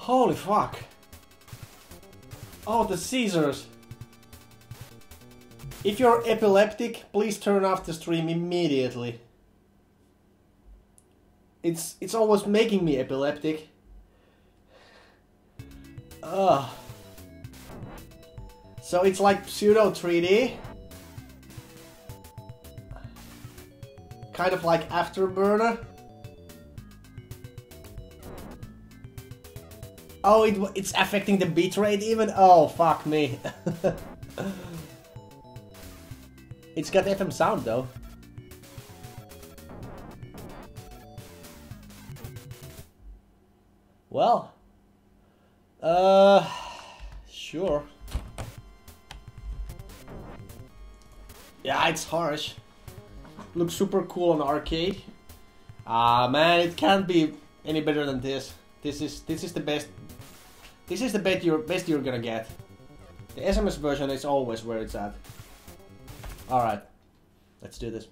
Holy fuck. Oh, the Caesars. If you're epileptic, please turn off the stream immediately. It's almost making me epileptic. Ugh. So it's like pseudo 3D. Kind of like Afterburner. Oh, it's affecting the bitrate even? Oh, fuck me. It's got FM sound though. Well. Sure. Yeah, it's harsh. Looks super cool on arcade. Man, it can't be any better than this. This is the best. This is the best you're gonna get. The SMS version is always where it's at. All right, let's do this.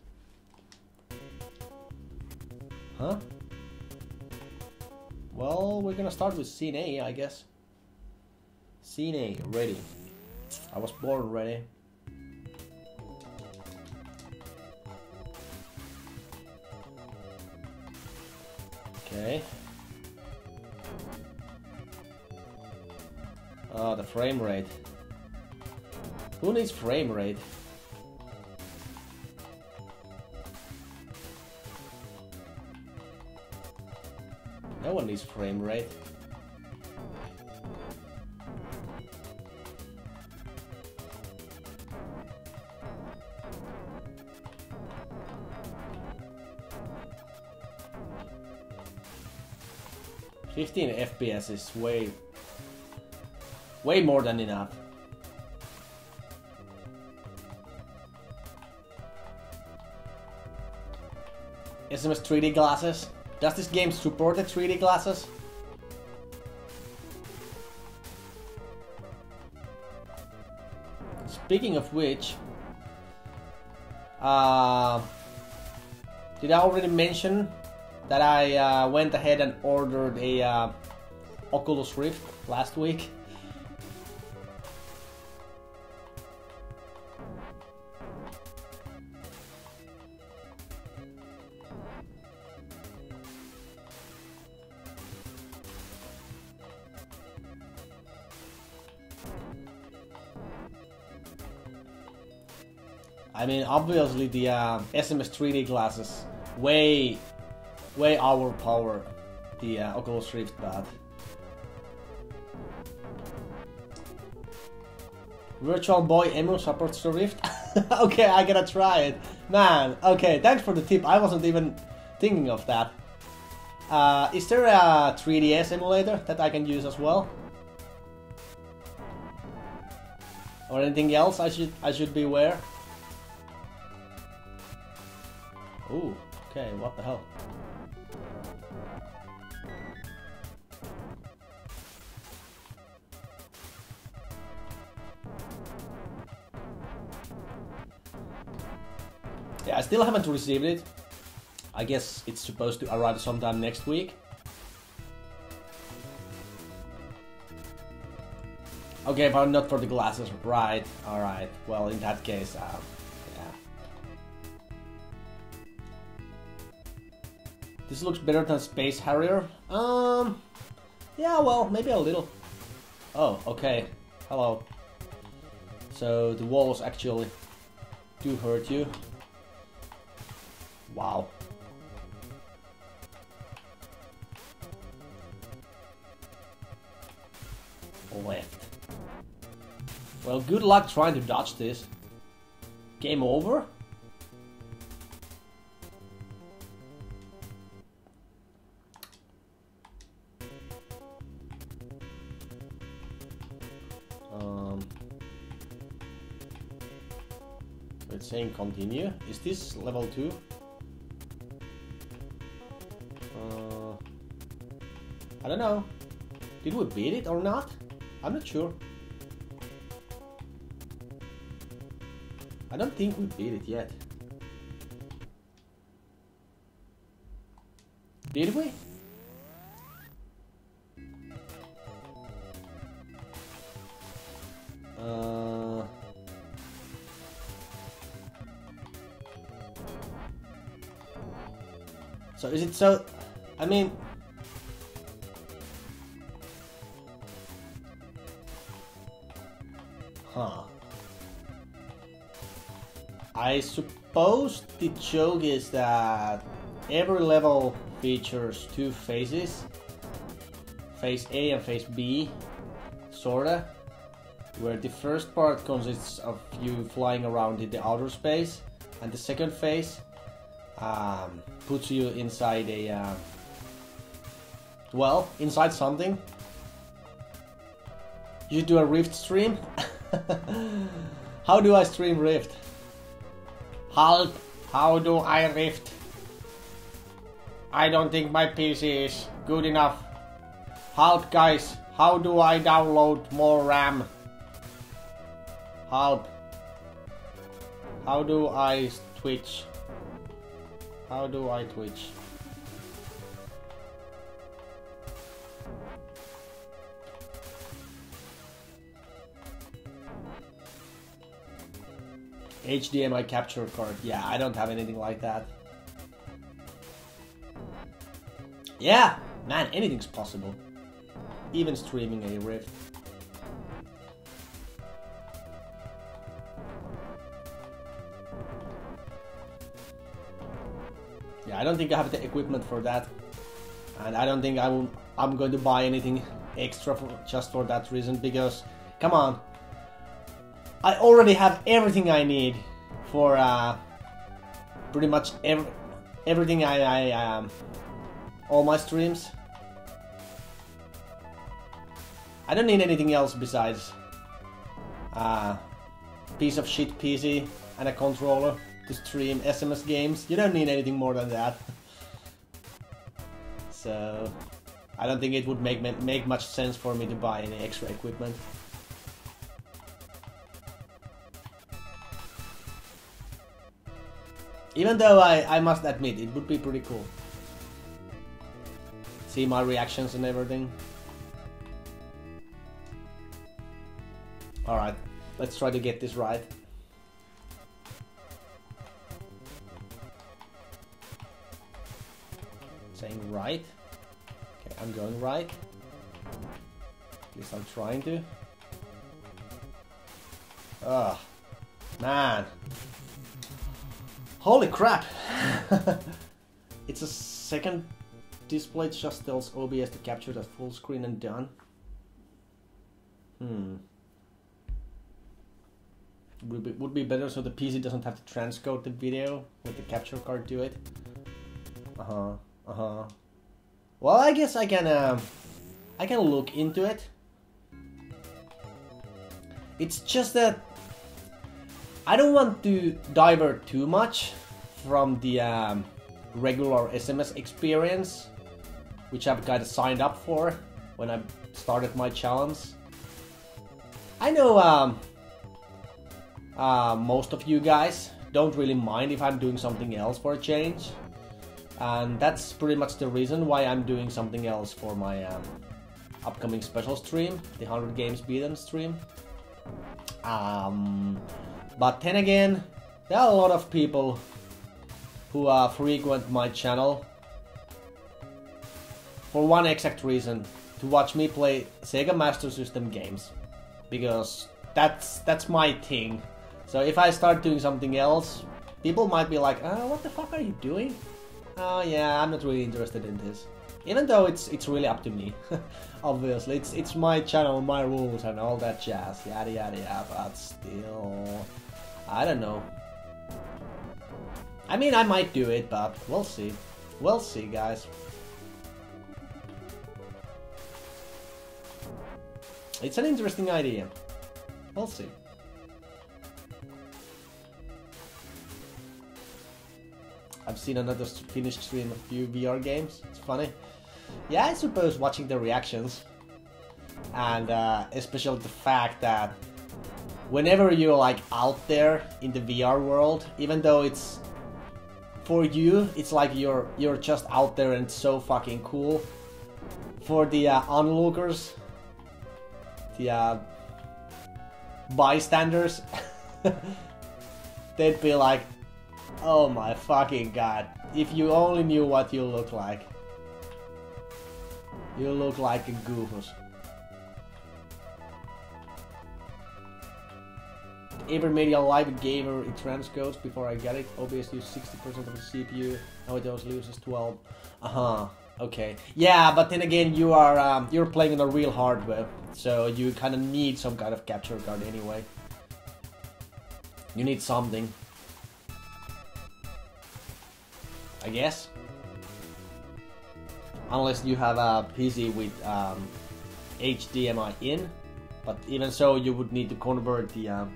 Huh? Well, we're gonna start with scene A, I guess. Scene A, ready. I was born ready. Okay. Oh, the frame rate. Who needs frame rate? No one needs frame rate. $15 FPS is way more than enough. SMS 3D glasses. Does this game support the 3D glasses? Speaking of which, did I already mention that I went ahead and ordered a Oculus Rift last week? I mean, obviously the SMS 3D glasses way overpower the Oculus Rift, but Virtual Boy Emu supports the Rift. Okay, I gotta try it, man. Okay, thanks for the tip. I wasn't even thinking of that. Is there a 3DS emulator that I can use as well, or anything else I should be aware? Ooh, okay, what the hell? Yeah, I still haven't received it. I guess it's supposed to arrive sometime next week. Okay, but not for the glasses, right? Alright, well, in that case, yeah. This looks better than Space Harrier. Yeah, well, maybe a little. Oh, okay. Hello. So the walls actually do hurt you. Wow. Left. Well, good luck trying to dodge this. Game over? It's saying continue. Is this level 2? I don't know. Did we beat it or not? I'm not sure. I don't think we beat it yet. Did we? So is it so... I mean... Huh. I suppose the joke is that every level features two phases. Phase A and Phase B, sorta. Where the first part consists of you flying around in the outer space, and the second phase puts you inside a... well, inside something. You do a Rift stream? How do I stream Rift? Help! How do I Rift? I don't think my PC is good enough. Help, guys! How do I download more RAM? Help! How do I Twitch? How do I Twitch? HDMI capture card. Yeah, I don't have anything like that. Yeah, man, anything's possible. Even streaming a Rift. Yeah, I don't think I have the equipment for that. And I don't think I'm going to buy anything extra just for that reason, because, come on. I already have everything I need for pretty much everything all my streams. I don't need anything else besides piece of shit PC and a controller to stream SMS games. You don't need anything more than that. So I don't think it would make much sense for me to buy any extra equipment. Even though I must admit, it would be pretty cool. See my reactions and everything. Alright, let's try to get this right. Saying right. Okay, I'm going right. At least I'm trying to. Ugh. Man. Holy crap! It's a second display, just tells OBS to capture that full screen and done. Would be better so the PC doesn't have to transcode the video with the capture card to it. Well, I guess I can look into it. It's just that I don't want to divert too much from the regular SMS experience, which I've kind of signed up for when I started my challenge. I know most of you guys don't really mind if I'm doing something else for a change, and that's pretty much the reason why I'm doing something else for my upcoming special stream, the 100 Games Beaten stream. But then again, there are a lot of people who frequent my channel for one exact reason: to watch me play Sega Master System games, because that's my thing. So if I start doing something else, people might be like, "Oh, what the fuck are you doing?" Oh yeah, I'm not really interested in this. Even though it's really up to me. Obviously, it's my channel, my rules, and all that jazz, yada yada yada. But still, I don't know. I mean, I might do it, but we'll see. We'll see, guys. It's an interesting idea. We'll see. I've seen another finished stream of a few VR games. It's funny. Yeah, I suppose watching the reactions, and especially the fact that whenever you're like out there in the VR world, even though it's for you, it's like you're just out there and it's so fucking cool. For the onlookers, the bystanders, they'd be like, "Oh my fucking god, If you only knew what you look like. You look like a goofus. Ever made a live gamer it transcodes before I got it. OBS used 60% of the CPU. Nowadays loses 12. Okay. Yeah, but then again, you're playing on a real hardware, so you kind of need some kind of capture card anyway. You need something, I guess. Unless you have a PC with HDMI in, but even so, you would need to convert the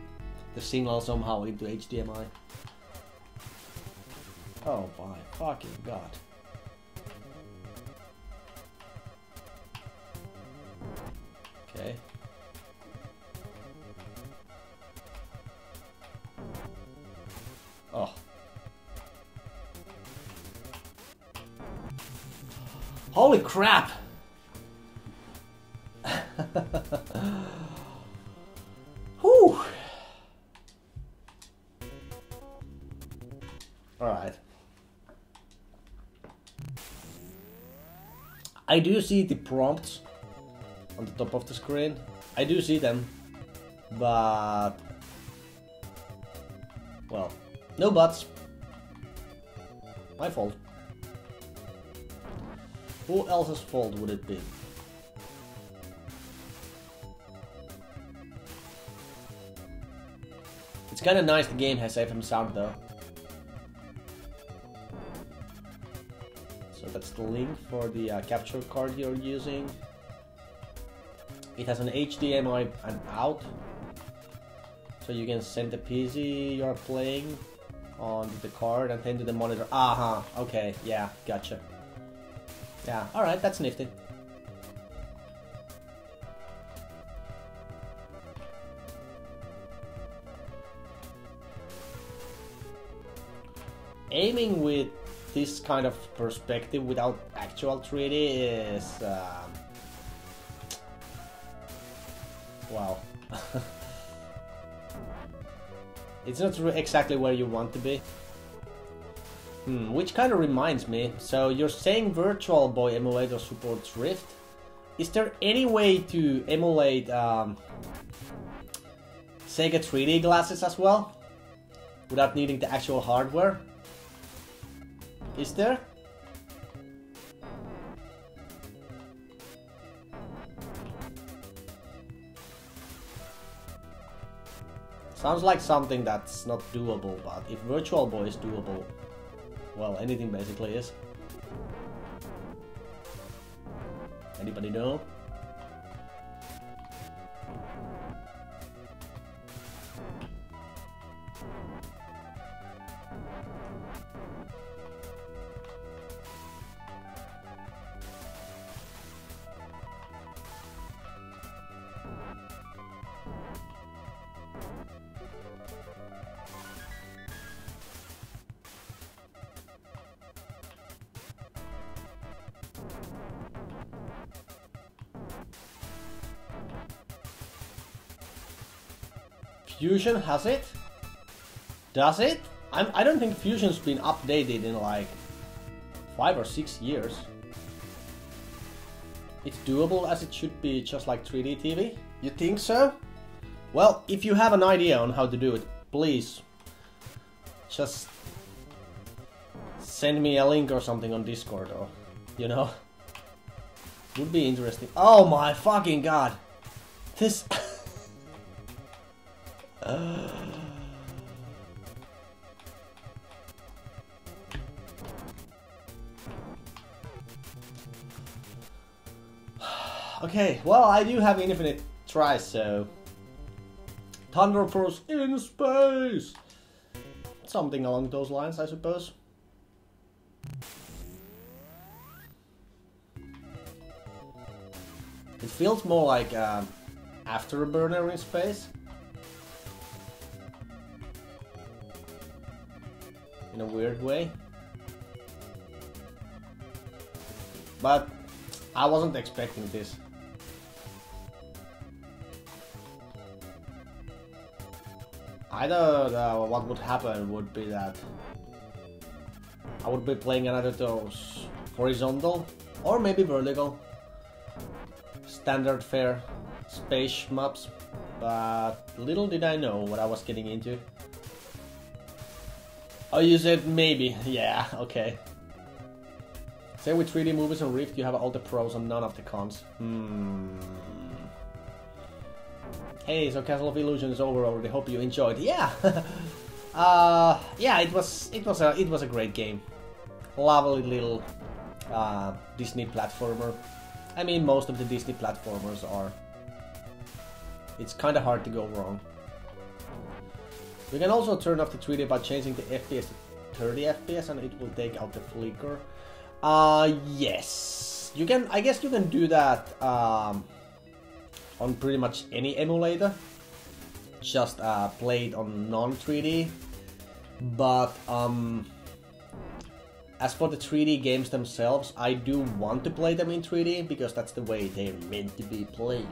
signal somehow into HDMI. Oh my fucking god. Okay. Oh. Holy crap! Whew! Alright. I do see the prompts on the top of the screen. I do see them, but well, no buts. My fault. Who else's fault would it be? It's kind of nice the game has FM sound though. So that's the link for the capture card you're using. It has an HDMI and out, so you can send the PC you're playing on the card and then to the monitor. Okay, yeah, gotcha. Yeah, alright, that's nifty. Aiming with this kind of perspective without actual 3D is wow. It's not exactly where you want to be. Which kind of reminds me, so you're saying Virtual Boy emulator supports Rift. Is there any way to emulate Sega 3D glasses as well? Without needing the actual hardware? Is there? Sounds like something that's not doable, but if Virtual Boy is doable, well, anything basically is. Anybody know? Fusion has it? Does it? I don't think Fusion's been updated in like 5 or 6 years. It's doable as it should be, just like 3D TV? You think so? Well, if you have an idea on how to do it, please just send me a link or something on Discord, or you know, would be interesting. Oh my fucking god! This. Okay, well, I do have infinite tries, so Thunder Force in space! Something along those lines, I suppose. It feels more like Afterburner in space. In a weird way. But I wasn't expecting this. I thought what would happen would be that I would be playing another of those horizontal or maybe vertical standard fare space maps, but little did I know what I was getting into. Oh, you said maybe. Yeah, okay. Say with 3D movies on Rift you have all the pros and none of the cons. Hey, so Castle of Illusion is over already. Hope you enjoyed. Yeah. Yeah, it was a great game. Lovely little Disney platformer. I mean, most of the Disney platformers are. It's kind of hard to go wrong. You can also turn off the 3D by changing the FPS to 30 FPS, and it will take out the flicker. Yes, you can. I guess you can do that on pretty much any emulator. Just play it on non-3D. But as for the 3D games themselves, I do want to play them in 3D because that's the way they're meant to be played.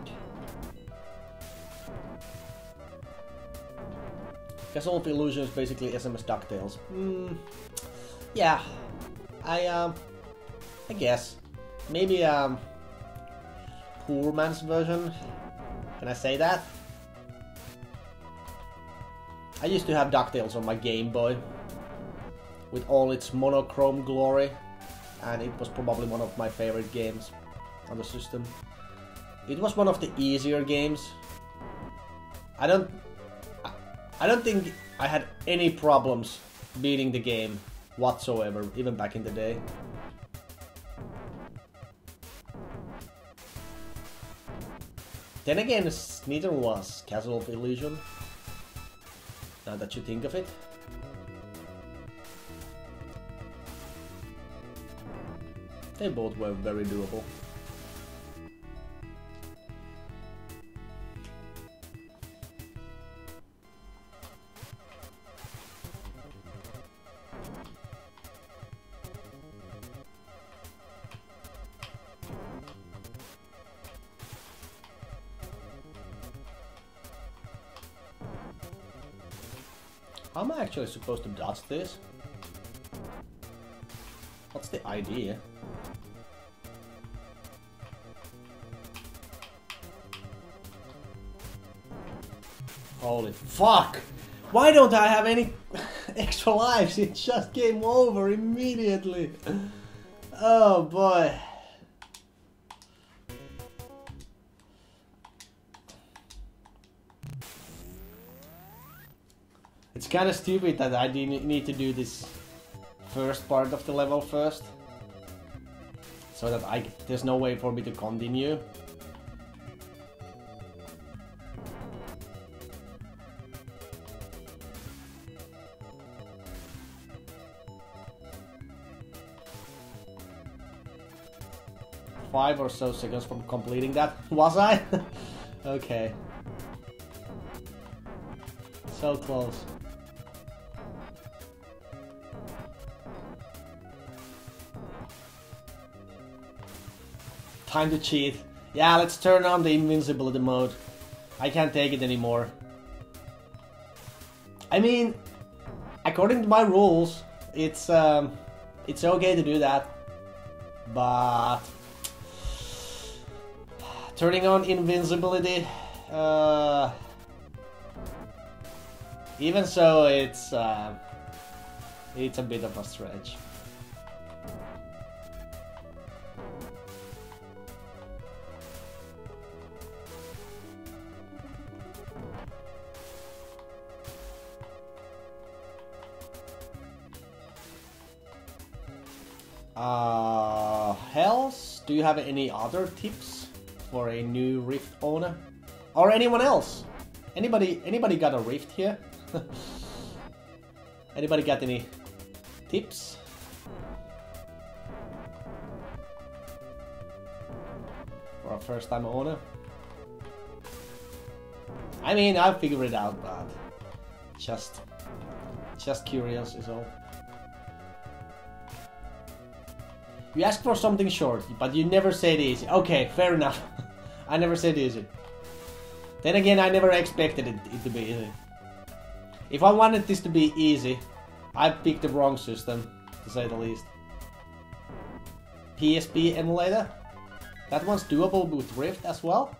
Castle of Illusion is basically SMS DuckTales. Yeah, I guess maybe poor man's version. Can I say that? I used to have DuckTales on my Game Boy with all its monochrome glory, and it was probably one of my favorite games on the system. It was one of the easier games. I don't think I had any problems beating the game whatsoever, even back in the day. Then again, neither was Castle of Illusion, now that you think of it. They both were very doable. How am I actually supposed to dodge this? What's the idea? Holy fuck! Why don't I have any extra lives? It just came over immediately. Oh boy. It's kind of stupid that I need to do this first part of the level first, so that there's no way for me to continue. Five or so seconds from completing that. Was I? Okay. So close. Time to cheat. Yeah, let's turn on the invincibility mode. I can't take it anymore. I mean, according to my rules, it's okay to do that, but turning on invincibility, even so, it's a bit of a stretch. Hells, do you have any other tips for a new Rift owner? Or anyone else? Anybody got a Rift here? Anybody got any tips? For a first time owner? I mean, I'll figure it out, but just curious is all. You asked for something short, but you never said easy. Okay, fair enough. I never said easy. Then again, I never expected it to be easy. If I wanted this to be easy, I picked the wrong system. to say the least. PSP emulator. That one's doable with Rift as well.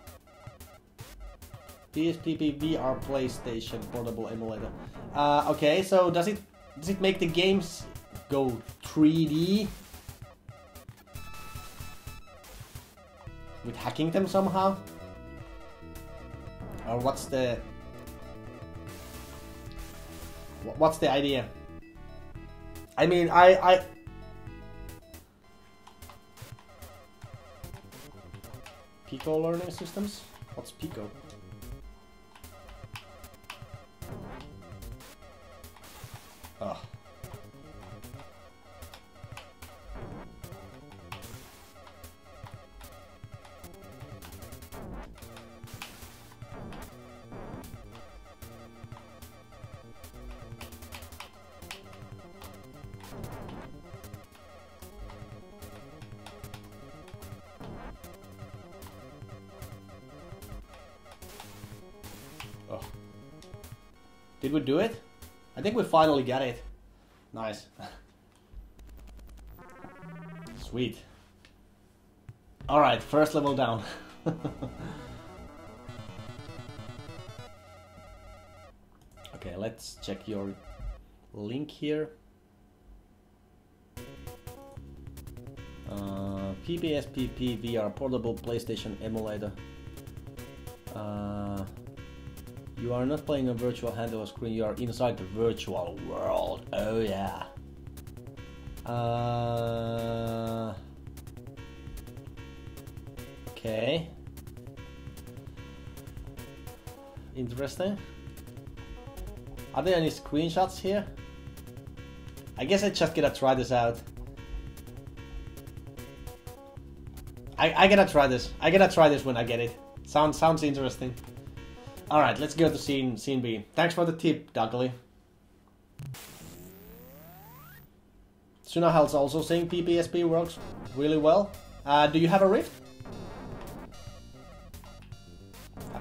PSP VR PlayStation portable emulator. Okay, so does it make the games go 3D? With hacking them somehow? Or what's the idea? I mean, I Pico learning systems? What's Pico? Oh. Did we do it? I think we finally got it. Nice. Sweet. Alright, first level down. Okay, let's check your link here. PPSPP VR portable PlayStation emulator. You are not playing a virtual handheld screen, you are inside the virtual world. Oh yeah. Okay. Interesting. Are there any screenshots here? I guess I just gotta try this out. I gotta try this. I gotta try this when I get it. Sounds interesting. Alright, let's go to scene B. Thanks for the tip, Dougley. Sunahel's also saying PPSP works really well. Do you have a Rift?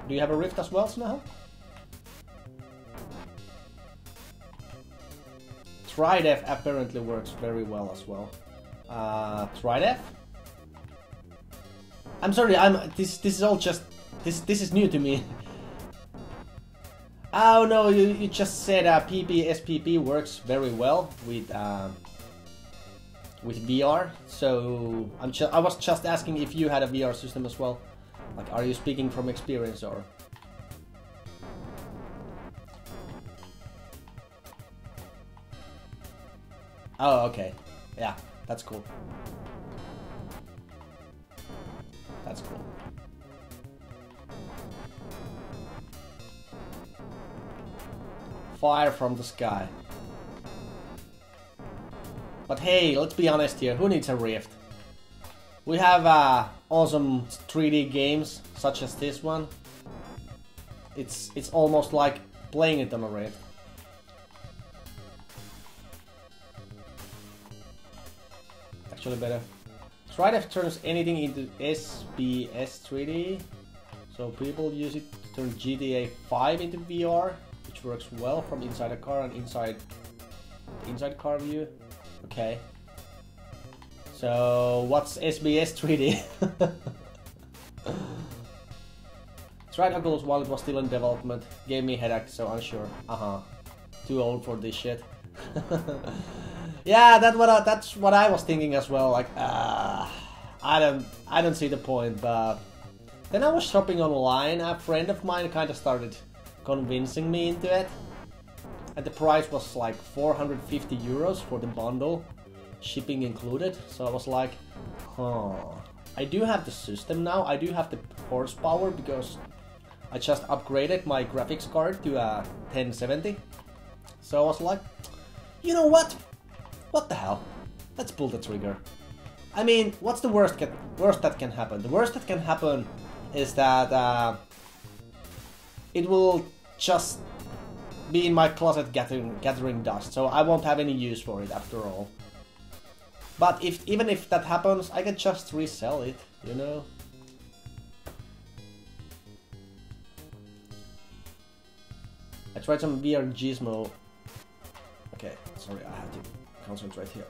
Do you have a Rift as well, Sunahel? Tridef apparently works very well as well. Tridef? I'm sorry, this is all just this is new to me. Oh no, you just said PPSPP works very well with VR. So I was just asking if you had a VR system as well. Like, are you speaking from experience or? Oh, okay. Yeah, that's cool. That's cool. Fire from the sky. But hey, let's be honest here, who needs a Rift? We have awesome 3D games, such as this one. It's almost like playing it on a Rift. Actually better. Tridef turns anything into SBS 3D. So people use it to turn GTA 5 into VR, which works well from inside a car and inside car view. Okay. So what's SBS 3D? Tried Oculus while it was still in development. Gave me a headache, so unsure. Too old for this shit. Yeah, that's what I was thinking as well. Like, I don't see the point. But then I was shopping online. A friend of mine kind of started convincing me into it, and the price was like 450 euros for the bundle, shipping included. So I was like, I do have the system now. I do have the horsepower because I just upgraded my graphics card to a 1070. So I was like, you know what? What the hell? Let's pull the trigger. I mean, what's the worst that can happen? The worst that can happen is that it will just be in my closet gathering dust, so I won't have any use for it after all. But even if that happens, I can just resell it, you know? I tried some VR Gizmo. Okay, sorry, I have to concentrate here.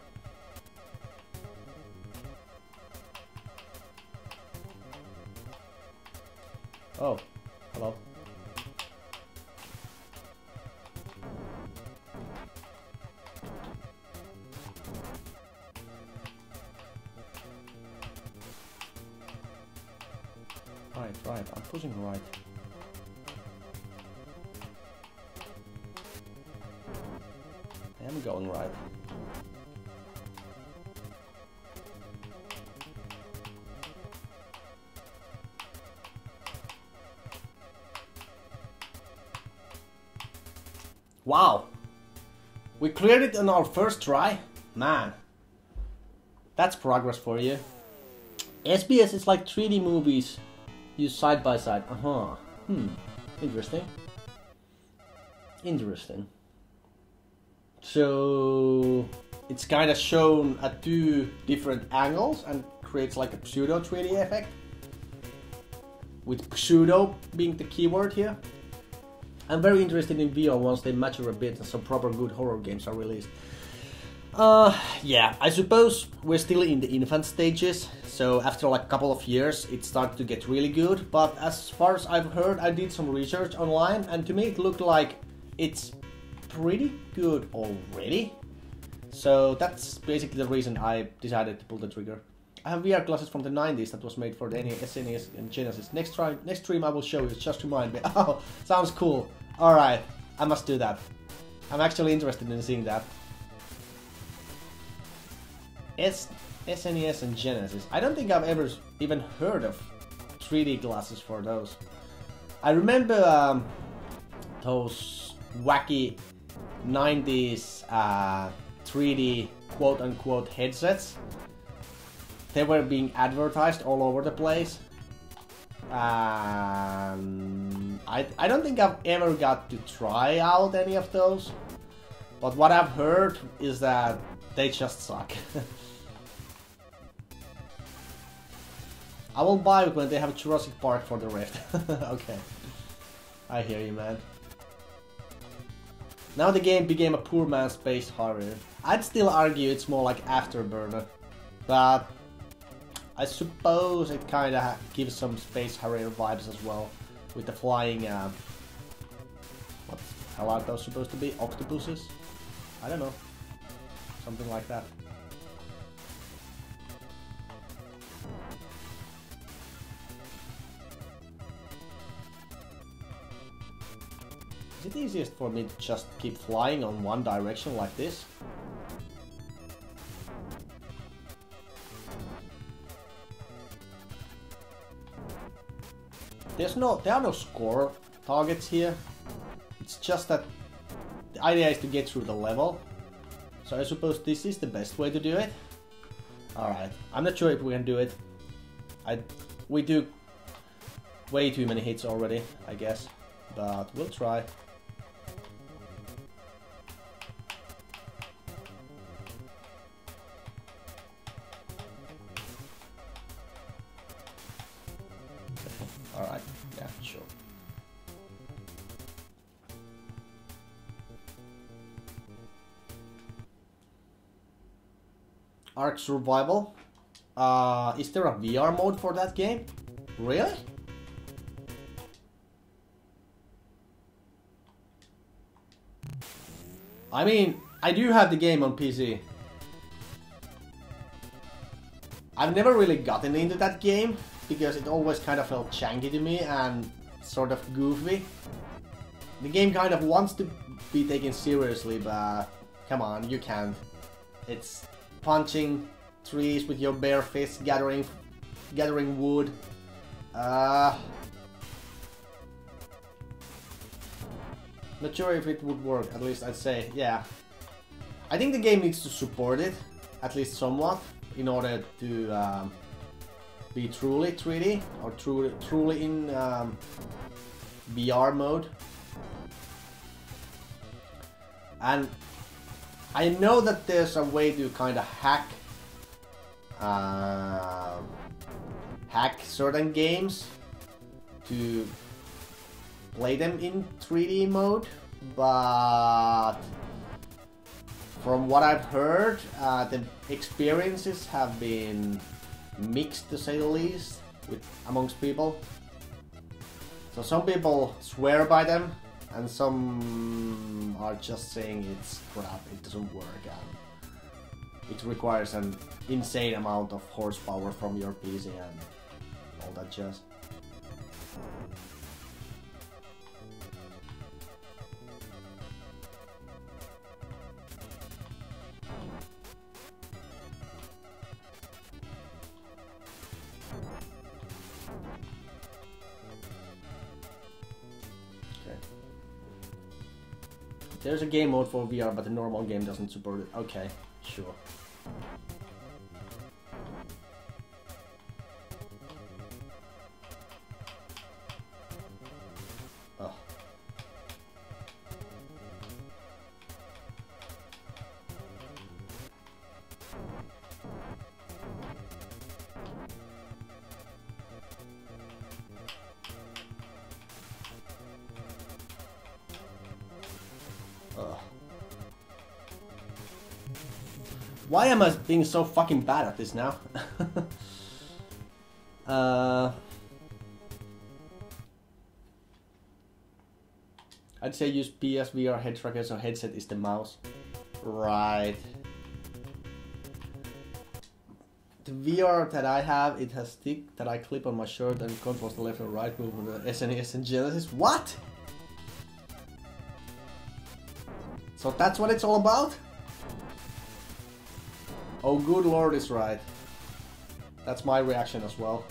Oh, hello. Right, I'm pushing right. I am going right. Wow! We cleared it on our first try? Man. That's progress for you. SBS is like 3D movies used side by side. Interesting. Interesting. So it's kind of shown at 2 different angles and creates like a pseudo 3D effect. With pseudo being the keyword here. I'm very interested in VR once they mature a bit and some proper good horror games are released. Yeah, I suppose we're still in the infant stages, so after like a couple of years it started to get really good, but as far as I've heard, I did some research online and to me it looked like it's pretty good already. So that's basically the reason I decided to pull the trigger. I have VR glasses from the 90s that was made for the SNES and Genesis. Next stream I will show you, just remind me. Oh, sounds cool. Alright, I must do that. I'm actually interested in seeing that. SNES and Genesis. I don't think I've ever even heard of 3D glasses for those. I remember those wacky 90s 3D quote-unquote headsets. They were being advertised all over the place. I don't think I've ever got to try out any of those. But what I've heard is that they just suck. I will buy it when they have Jurassic Park for the Rift. Okay. I hear you, man. Now the game became a poor man's space horror. I'd still argue it's more like Afterburner. But I suppose it kinda gives some space harrier vibes as well. With the flying, what the hell are those supposed to be? Octopuses? I don't know. Something like that. Is it easiest for me to just keep flying on one direction like this? There are no score targets here. It's just that the idea is to get through the level. So I suppose this is the best way to do it. Alright, I'm not sure if we can do it. We do way too many hits already, I guess. But we'll try. Alright, yeah, sure. Ark Survival. Is there a VR mode for that game? Really? I mean, I do have the game on PC. I've never really gotten into that game because it always kind of felt janky to me and sort of goofy. The game kind of wants to be taken seriously, but come on, you can't. It's punching trees with your bare fists, gathering wood. Not sure if it would work, at least I'd say, yeah. I think the game needs to support it, at least somewhat, in order to be truly 3D, or truly in VR mode. And I know that there's a way to kind of hack certain games to play them in 3D mode, but from what I've heard, the experiences have been mixed, to say the least, amongst people. So some people swear by them, and some are just saying it's crap, it doesn't work, and it requires an insane amount of horsepower from your PC and all that jazz. There's a game mode for VR, but the normal game doesn't support it. Okay, sure. Oh. Why am I being so fucking bad at this now? I'd say use PSVR head tracker, so headset is the mouse. Right. The VR that I have, it has stick that I clip on my shirt and controls the left and right movement of the SNES and Genesis. What? So that's what it's all about? Oh, good lord is right. That's my reaction as well.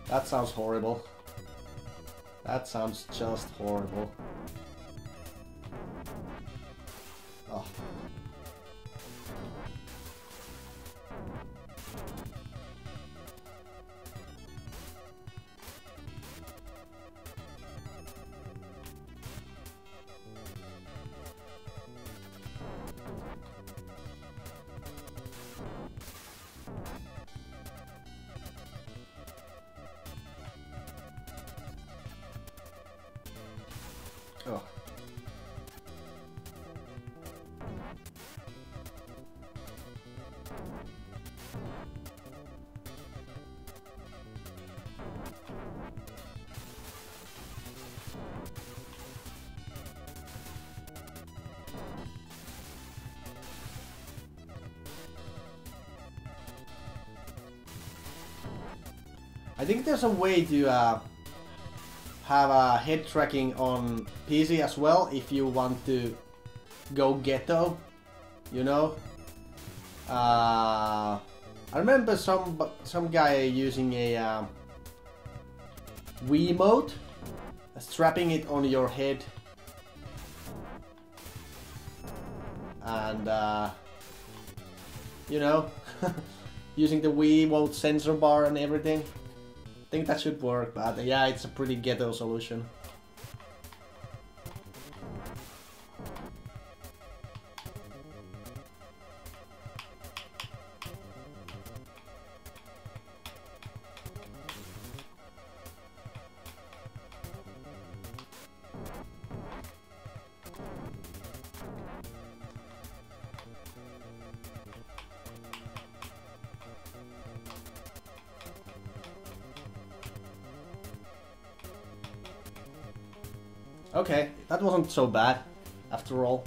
That sounds horrible. That sounds just horrible. Oh. Oh. I think there's a way to have a head tracking on PC as well if you want to go ghetto, you know. I remember some guy using a Wiimote, strapping it on your head, and you know, using the Wiimote sensor bar and everything. I think that should work, but yeah, it's a pretty ghetto solution. Okay, that wasn't so bad, after all.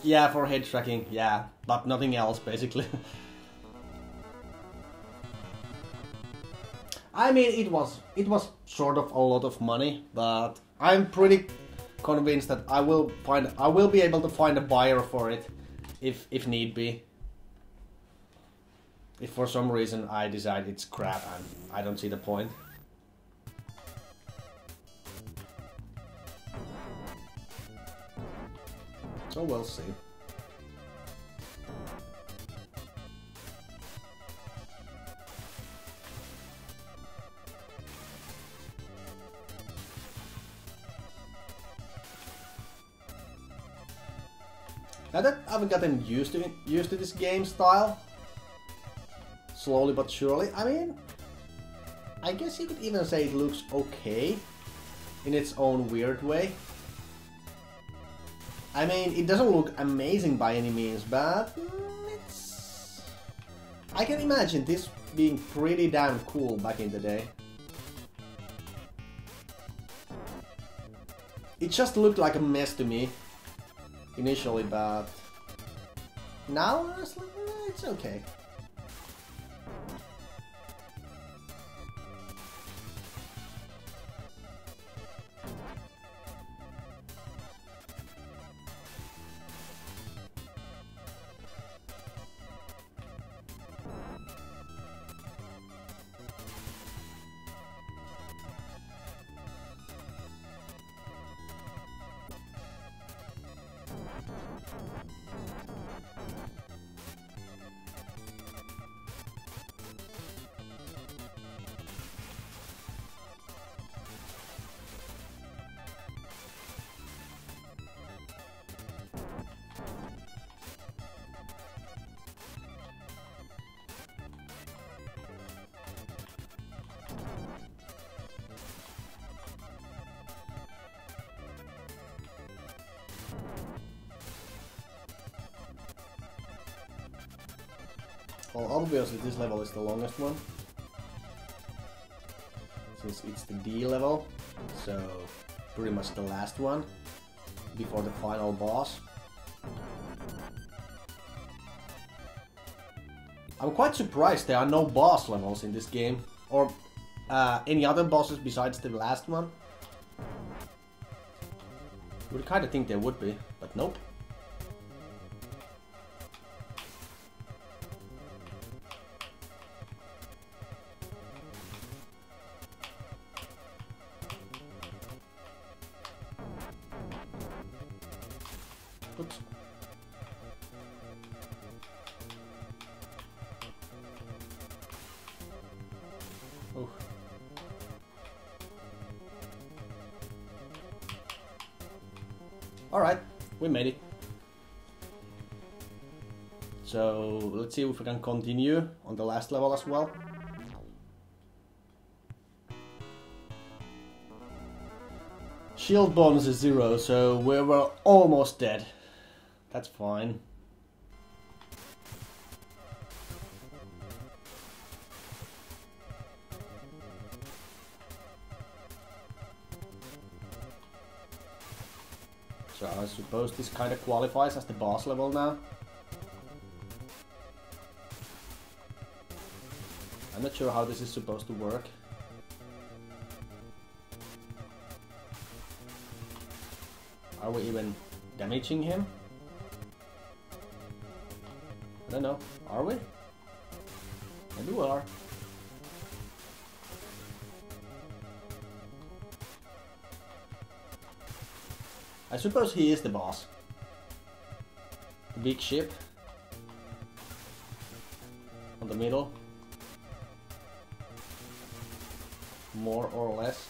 Yeah, for head tracking, yeah, but nothing else, basically. I mean, it was sort of a lot of money, but I'm pretty convinced that I will be able to find a buyer for it, if need be. If for some reason I decide it's crap and I don't see the point. So we'll see. Now that I've gotten used to this game style, slowly but surely, I mean, I guess you could even say it looks okay in its own weird way. I mean, it doesn't look amazing by any means, but I can imagine this being pretty damn cool back in the day. It just looked like a mess to me initially, but now honestly, it's okay. Well, obviously this level is the longest one, since it's the D level, so pretty much the last one before the final boss. I'm quite surprised there are no boss levels in this game, or any other bosses besides the last one. You would kinda think there would be, but nope. Oops. Oh. Alright, we made it. So let's see if we can continue on the last level as well. Shield bonus is 0, so we were almost dead. That's fine. So I suppose this kind of qualifies as the boss level now. I'm not sure how this is supposed to work. Are we even damaging him? I don't know. Are we? Maybe we are. I suppose he is the boss. The big ship. On the middle. More or less.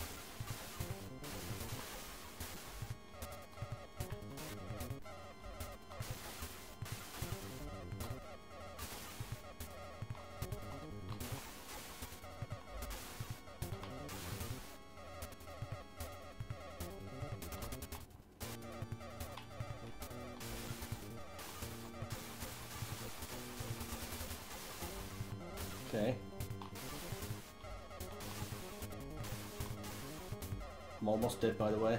Okay. I'm almost dead, by the way.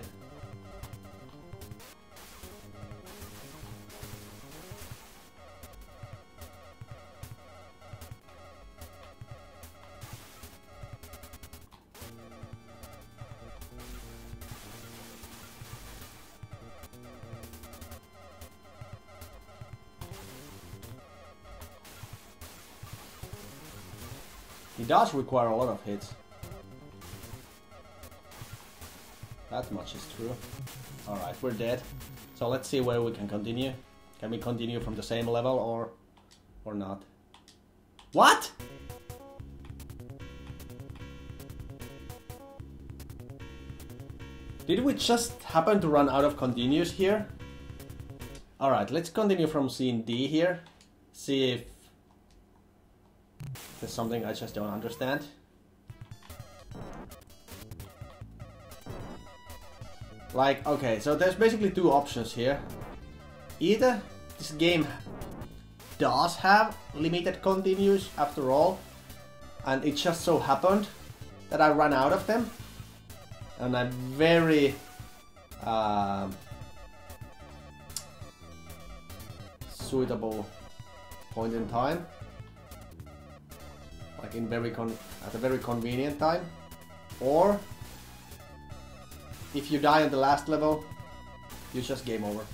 He does require a lot of hits. That much is true. Alright, we're dead. So let's see where we can continue. Can we continue from the same level or not? What? Did we just happen to run out of continues here? Alright, let's continue from scene D here. See if there's something I just don't understand. Like, okay, so there's basically two options here. Either this game does have limited continues after all, and it just so happened that I ran out of them, and I'm very suitable point in time, like in at a very convenient time, or if you die on the last level, you just game over.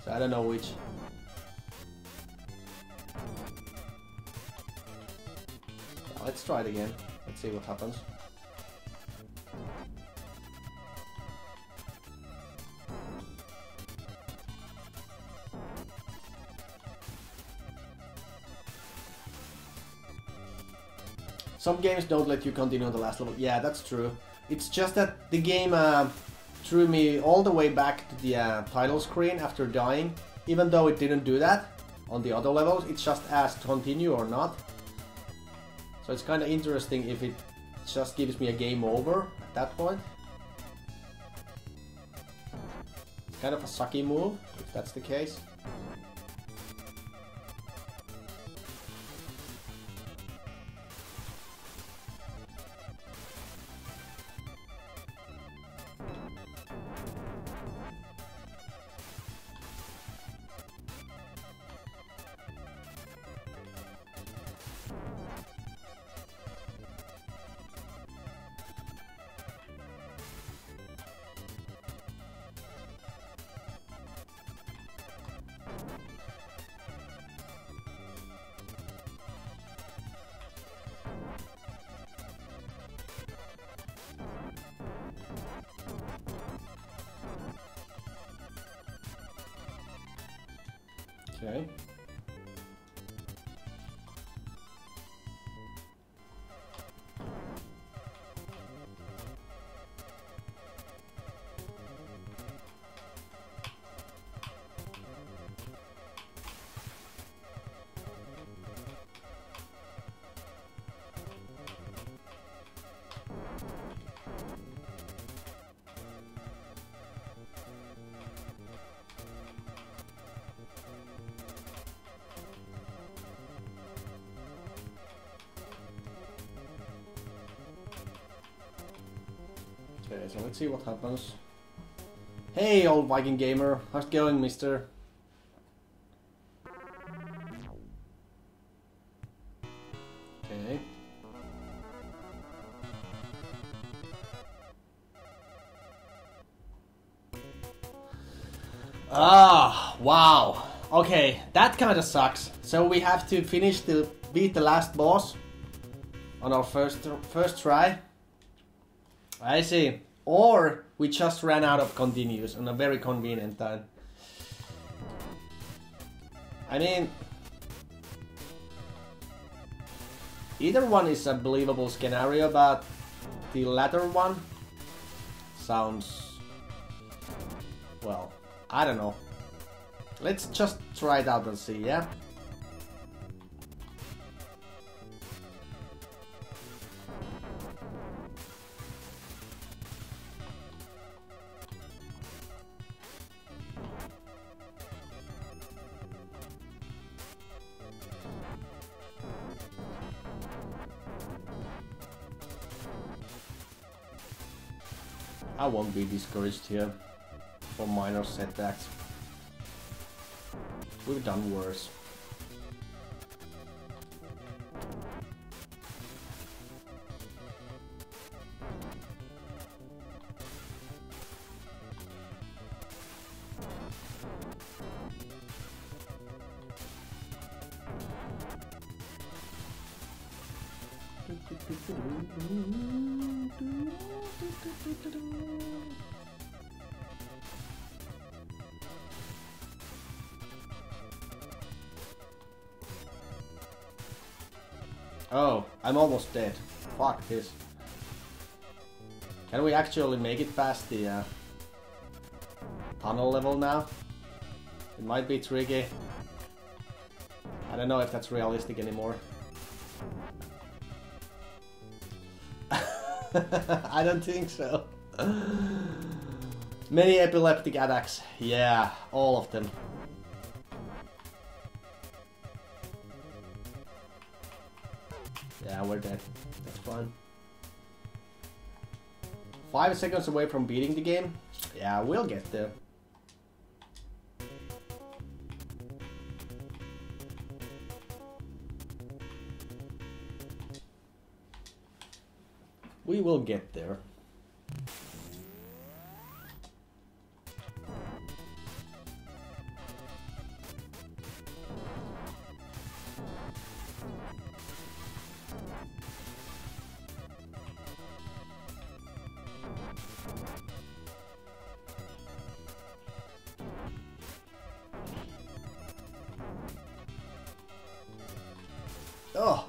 So I don't know which. Yeah, let's try it again. Let's see what happens. Some games don't let you continue on the last level. Yeah, that's true. It's just that the game threw me all the way back to the title screen after dying. Even though it didn't do that on the other levels, it just asked continue or not. So it's kind of interesting if it just gives me a game over at that point. It's kind of a sucky move, if that's the case. Okay. Okay, so let's see what happens. Hey, old Viking gamer, how's it going, mister? Okay. Ah, wow. Okay, that kind of sucks. So we have to beat the last boss on our first try. I see. Or we just ran out of continues on a very convenient time. I mean, either one is a believable scenario, but the latter one sounds, well, I don't know. Let's just try it out and see, yeah? I won't be discouraged here for minor setbacks. We've done worse. Oh, I'm almost dead. Fuck this. Can we actually make it past the tunnel level now? It might be tricky. I don't know if that's realistic anymore. I don't think so. Many epileptic attacks. Yeah, all of them. Yeah, we're dead. That's fine. 5 seconds away from beating the game. Yeah, we'll get there. We will get there. Oh.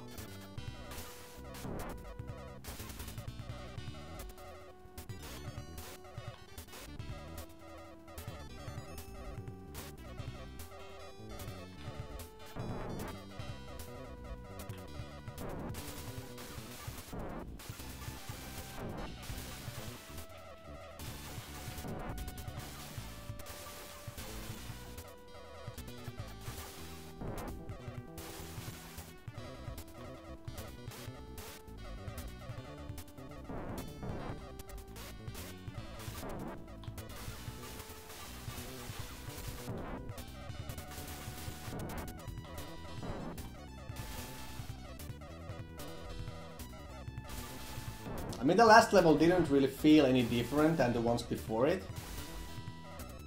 I mean, the last level didn't really feel any different than the ones before it.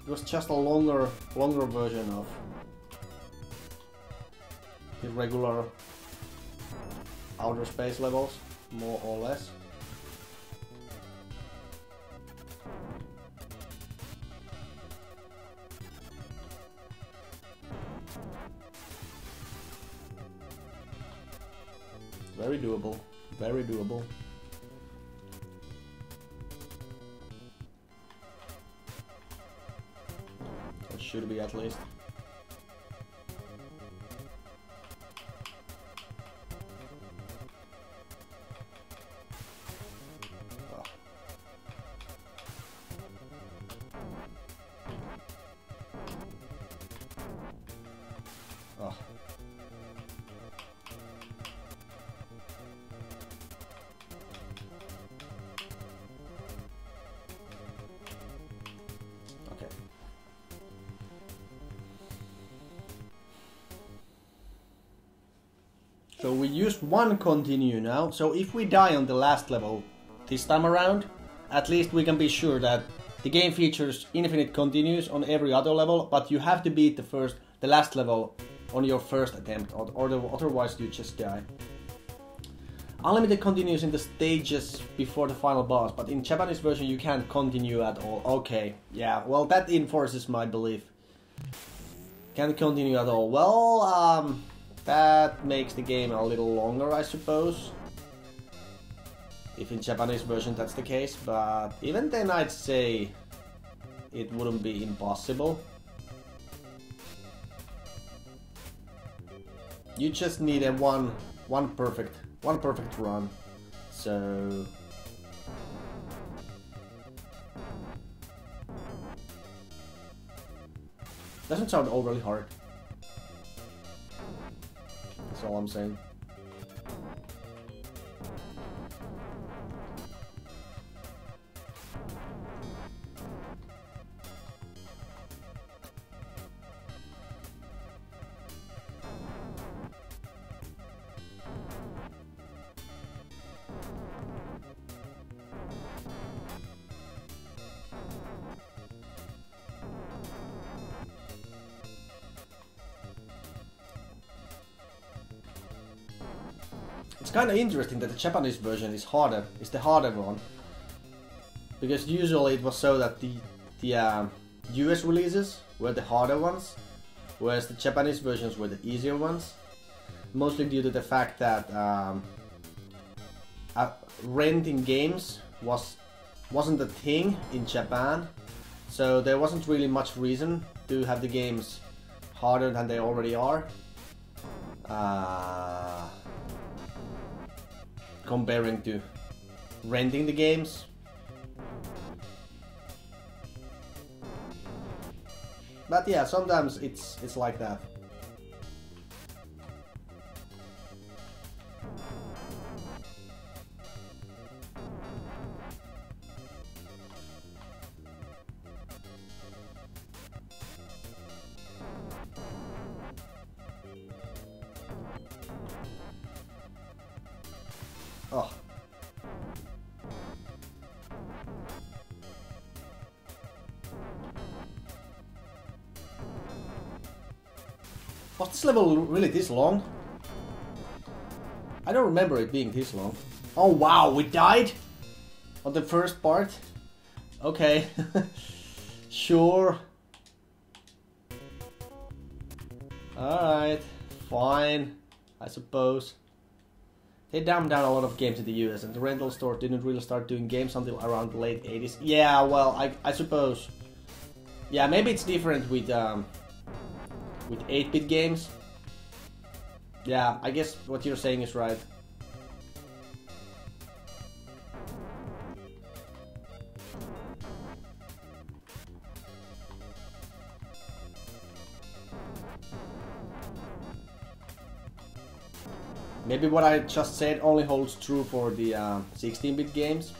It was just a longer version of the regular outer space levels, more or less. Very doable, very doable. Should be at least. Oh. Oh. So we used one continue now, so if we die on the last level this time around, at least we can be sure that the game features infinite continues on every other level, but you have to beat the last level on your first attempt, or otherwise you just die. Unlimited continues in the stages before the final boss, but in Japanese version you can't continue at all. Okay, yeah, well that enforces my belief. Can't continue at all. Well, that makes the game a little longer, I suppose. If in Japanese version that's the case, but even then I'd say it wouldn't be impossible. You just need a one perfect run. So doesn't sound overly hard. That's all I'm saying. It's kind of interesting that the Japanese version is the harder one, because usually it was so that the US releases were the harder ones, whereas the Japanese versions were the easier ones, mostly due to the fact that renting games wasn't a thing in Japan, so there wasn't really much reason to have the games harder than they already are. Comparing to renting the games. But yeah, sometimes it's like that. Oh. Was this level really this long? I don't remember it being this long. Oh wow, we died? On the first part? Okay. Sure. Alright, fine, I suppose. They dumbed down a lot of games in the US and the rental store didn't really start doing games until around the late 80s. Yeah, well, I suppose. Yeah, maybe it's different with 8-bit games. Yeah, I guess what you're saying is right. Maybe what I just said only holds true for the 16-bit games.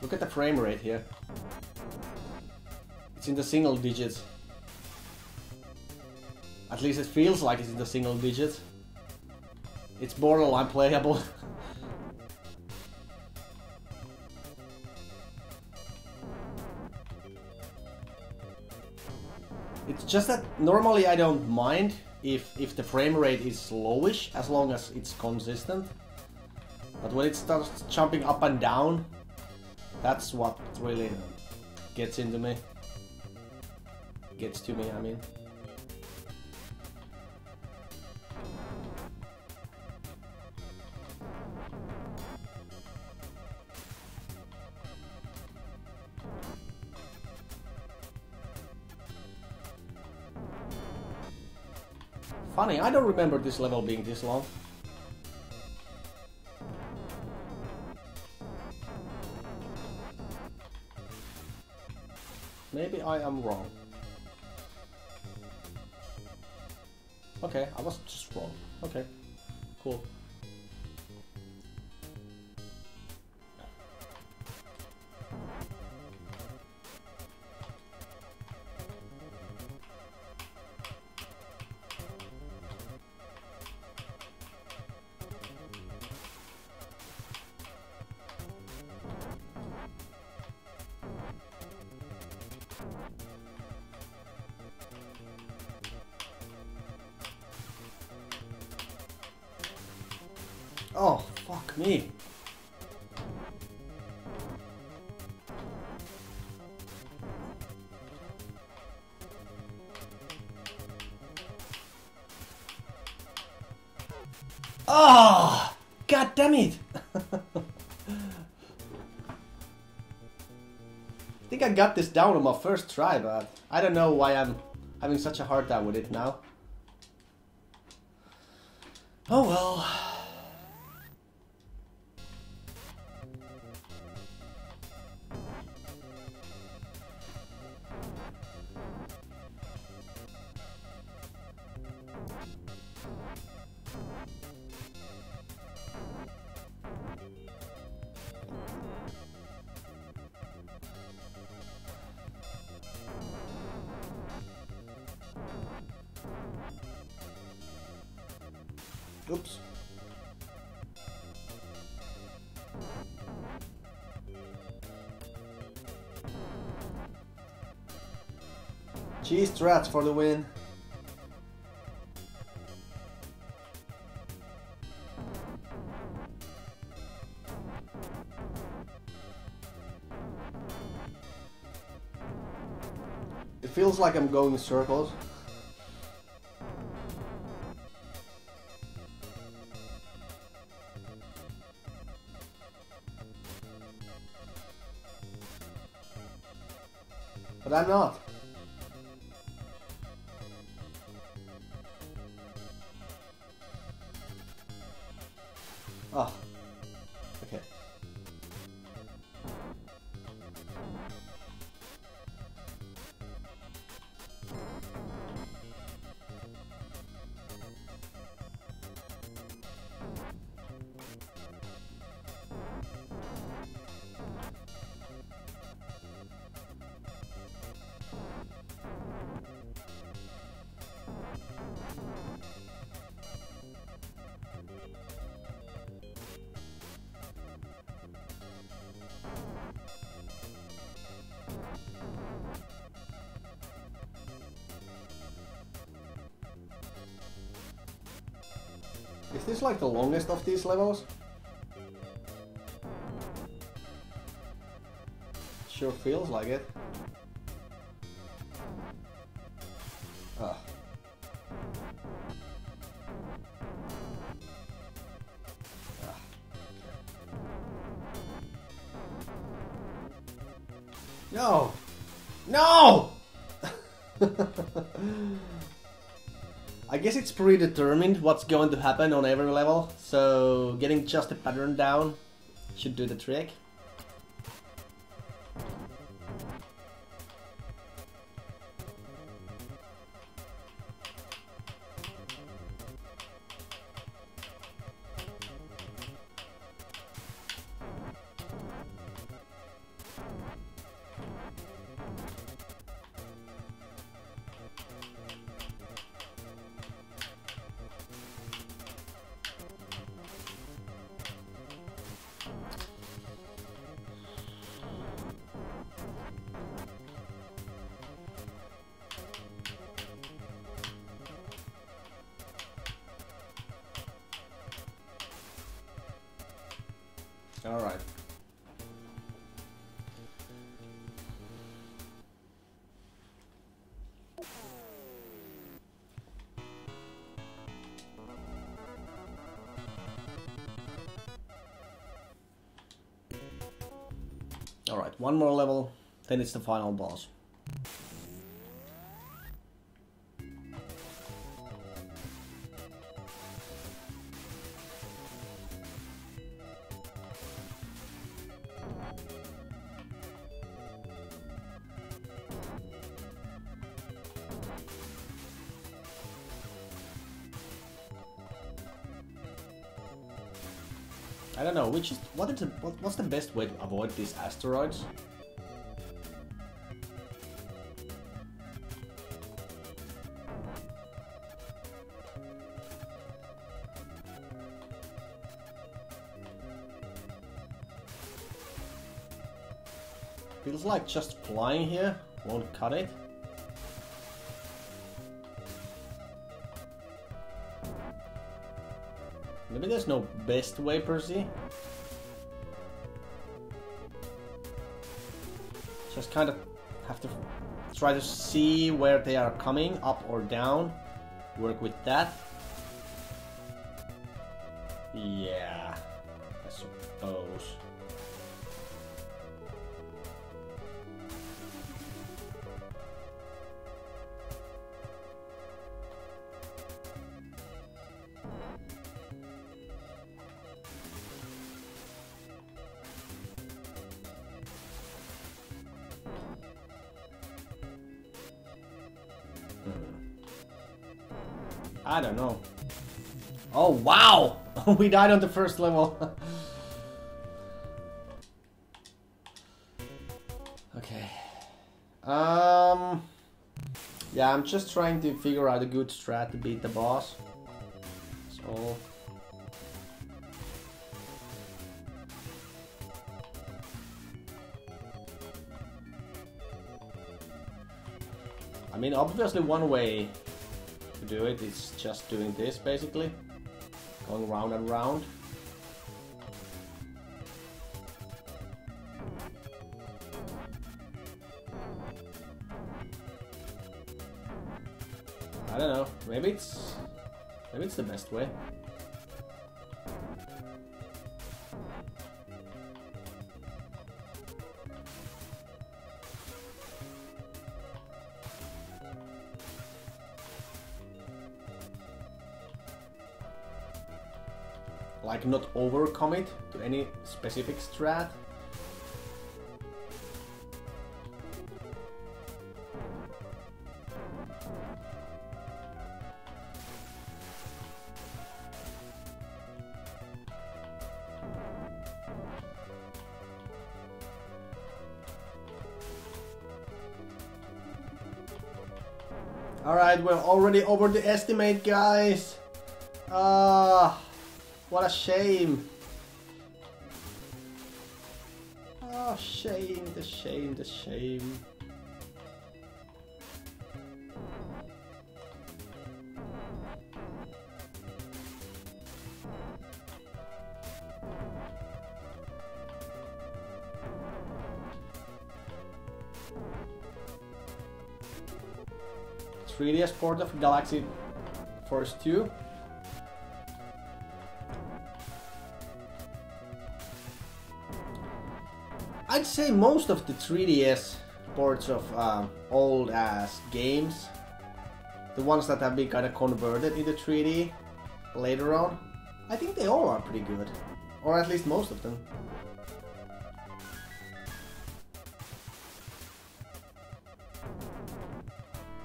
Look at the frame rate here. It's in the single digits. At least it feels like it's in the single digits. It's borderline playable. It's just that normally I don't mind if the frame rate is slowish as long as it's consistent. But when it starts jumping up and down, that's what really gets into me. Gets to me, I mean. Funny, I don't remember this level being this long. Maybe I am wrong. Okay, I was just wrong. Okay, cool. Oh, fuck me. Oh, god damn it. I think I got this down on my first try, but I don't know why I'm having such a hard time with it now. Oh well. Oops. Cheese strats for the win. feels like I'm going in circles. But I'm not. Ah. Okay. Is this like the longest of these levels? Sure feels like it. Ah. Ah. No! No! I guess it's predetermined what's going to happen on every level, so getting just a pattern down should do the trick. All right. All right, one more level, then it's the final boss. I don't know what's the best way to avoid these asteroids? Feels like just flying here won't cut it. Maybe there's no best way per se. Just kind of have to try to see where they are coming, up or down. Work with that. Yeah, I suppose. I don't know. Oh wow! We died on the first level. Okay. Yeah, I'm just trying to figure out a good strat to beat the boss. So I mean, obviously one way to do it is just doing this, basically. Going round and round. I don't know. Maybe it's the best way. Like not overcommit to any specific strat. Alright, we're already over the estimate, guys. What a shame. Oh, shame, the shame, the shame. Treaty port of Galaxy Force 2. I'd say most of the 3DS ports of old ass games, the ones that have been kind of converted into 3D later on, I think they all are pretty good, or at least most of them.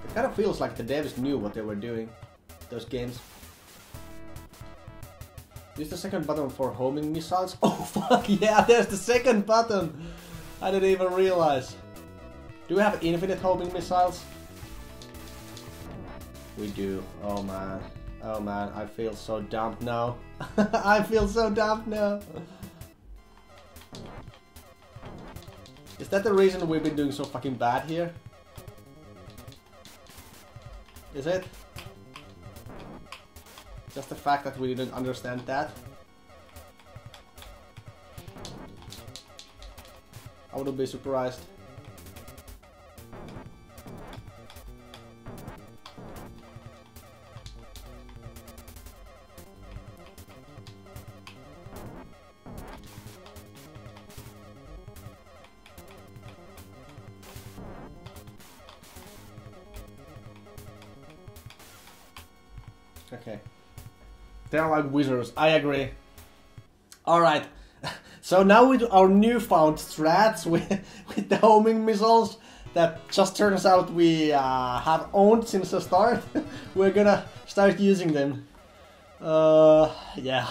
It kind of feels like the devs knew what they were doing, those games. Use the second button for homing missiles. Oh fuck yeah, there's the second button! I didn't even realize. Do we have infinite homing missiles? We do. Oh man. Oh man, I feel so dumb now. I feel so dumb now. Is that the reason we've been doing so fucking bad here? Is it? Just the fact that we didn't understand that. I wouldn't be surprised. Okay. They're like wizards, I agree. Alright, so now with our newfound strats with the homing missiles that just turns out we have owned since the start, we're gonna start using them. Yeah.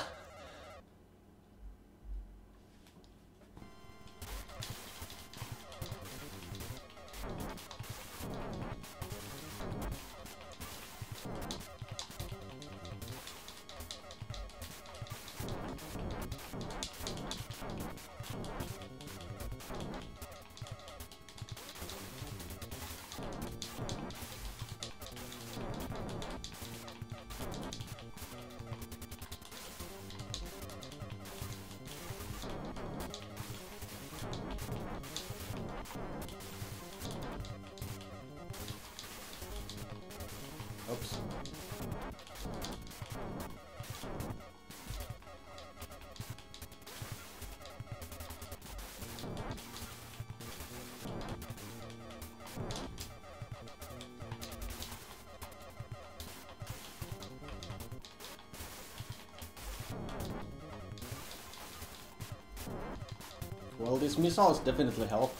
Oops. Well, these missiles definitely help.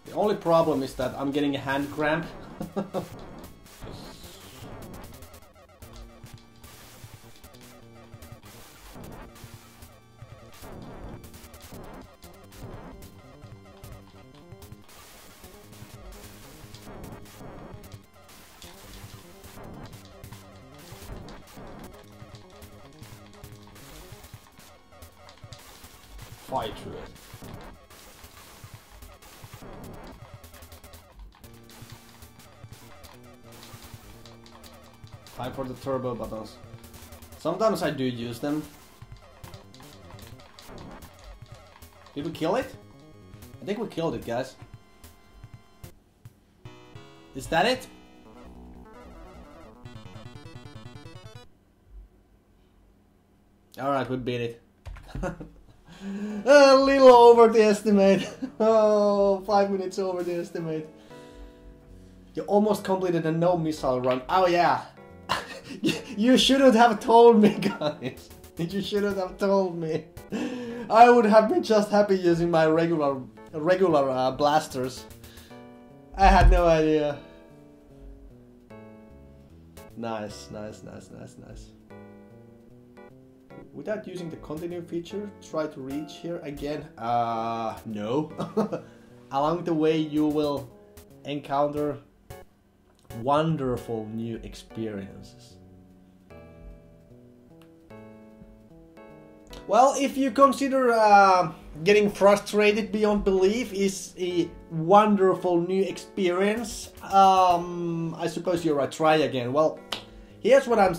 The only problem is that I'm getting a hand cramp. Fight through it. Time for the turbo buttons. Sometimes I do use them. Did we kill it? I think we killed it, guys. Is that it? Alright, we beat it. A little over the estimate. Oh, 5 minutes over the estimate. You almost completed a no missile run. Oh yeah. You shouldn't have told me, guys. You shouldn't have told me. I would have been just happy using my regular blasters. I had no idea. Nice. Without using the continue feature, try to reach here again. No. Along the way you will encounter wonderful new experiences. Well, if you consider getting frustrated beyond belief is a wonderful new experience, I suppose you're right. Try again. Well, here's what I'm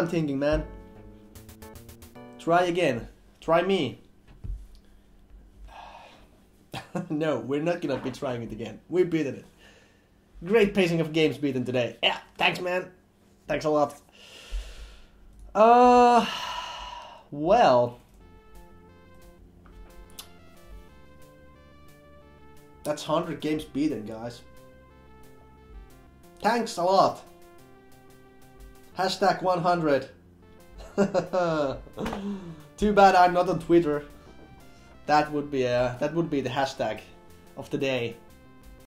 thinking, man. Try again. Try me. No, we're not gonna be trying it again. We beat it. Great pacing of games beaten today. Yeah, thanks, man. Thanks a lot. Well, that's 100 games beaten, guys. Thanks a lot. Hashtag 100. Too bad I'm not on Twitter. That would be the hashtag of the day.